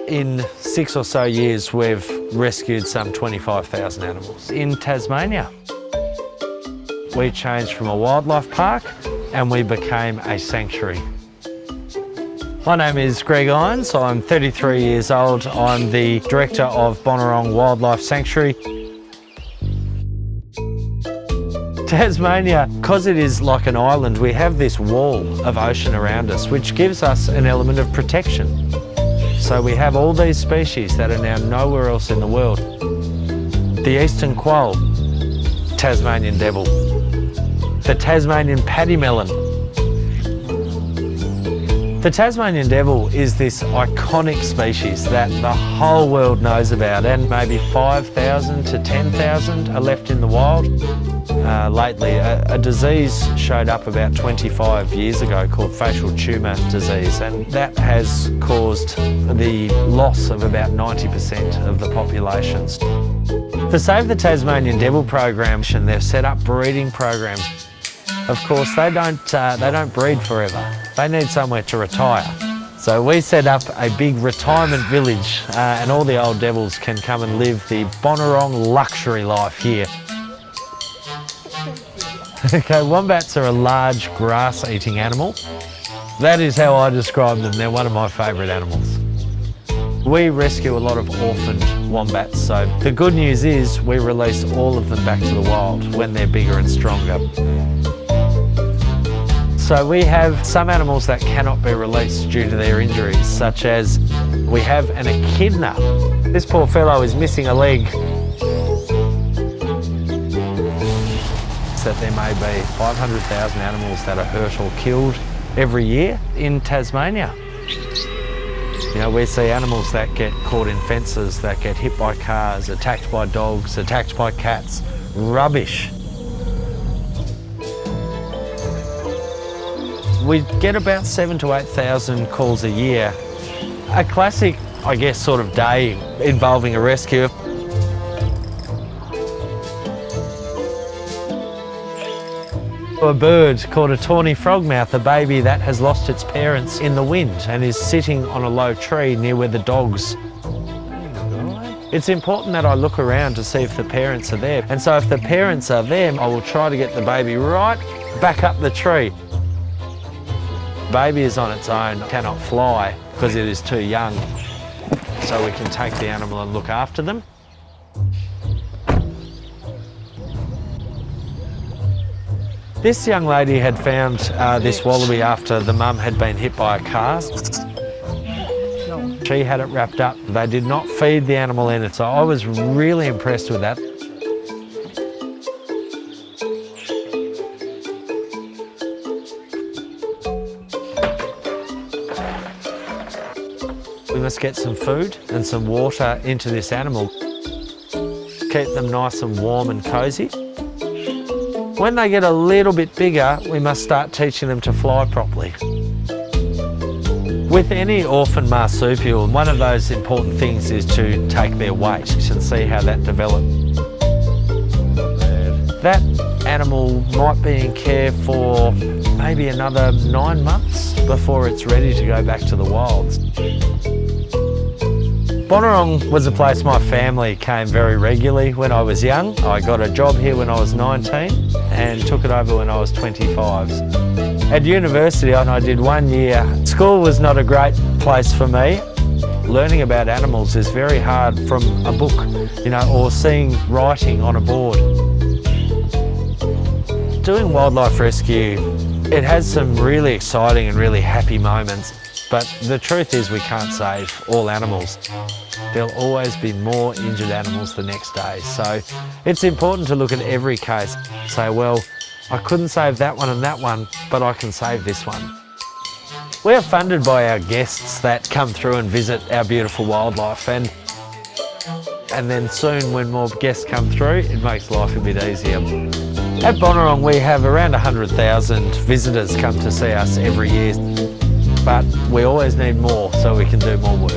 In 6 or so years, we've rescued some 25,000 animals. In Tasmania, we changed from a wildlife park and we became a sanctuary. My name is Greg Irons. I'm 33 years old. I'm the director of Bonorong Wildlife Sanctuary. Tasmania, because it is like an island, we have this wall of ocean around us, which gives us an element of protection. So we have all these species that are now nowhere else in the world. The eastern quoll, Tasmanian devil, the Tasmanian paddy melon. The Tasmanian devil is this iconic species that the whole world knows about, and maybe 5,000 to 10,000 are left in the wild. Lately, a disease showed up about 25 years ago called facial tumour disease, and that has caused the loss of about 90% of the populations. To save the Tasmanian devil program, they've set up breeding programs. Of course, they don't breed forever. They need somewhere to retire. So we set up a big retirement village, and all the old devils can come and live the Bonorong luxury life here. Okay, wombats are a large grass-eating animal. That is how I describe them. They're one of my favourite animals. We rescue a lot of orphaned wombats, so the good news is we release all of them back to the wild when they're bigger and stronger. So we have some animals that cannot be released due to their injuries, such as we have an echidna. This poor fellow is missing a leg. That there may be 500,000 animals that are hurt or killed every year in Tasmania. You know, we see animals that get caught in fences, that get hit by cars, attacked by dogs, attacked by cats. Rubbish. We get about 7,000 to 8,000 calls a year. A classic, I guess, sort of day involving a rescue. A bird called a tawny frogmouth, a baby that has lost its parents in the wind and is sitting on a low tree near where the dogs. It's important that I look around to see if the parents are there. And so if the parents are there, I will try to get the baby right back up the tree. Baby is on its own, cannot fly because it is too young. So we can take the animal and look after them. This young lady had found this wallaby after the mum had been hit by a car. She had it wrapped up. They did not feed the animal in it, so I was really impressed with that. We must get some food and some water into this animal. Keep them nice and warm and cosy. When they get a little bit bigger, we must start teaching them to fly properly. With any orphan marsupial, one of those important things is to take their weight and see how that develops. That animal might be in care for maybe another 9 months before it's ready to go back to the wilds. Bonorong was a place my family came very regularly when I was young. I got a job here when I was 19 and took it over when I was 25. At university, I did 1 year. School was not a great place for me. Learning about animals is very hard from a book, you know, or seeing writing on a board. Doing wildlife rescue, it has some really exciting and really happy moments. But the truth is we can't save all animals. There'll always be more injured animals the next day. So it's important to look at every case and say, well, I couldn't save that one and that one, but I can save this one. We are funded by our guests that come through and visit our beautiful wildlife, and then soon when more guests come through, it makes life a bit easier. At Bonorong, we have around 100,000 visitors come to see us every year. But we always need more so we can do more work.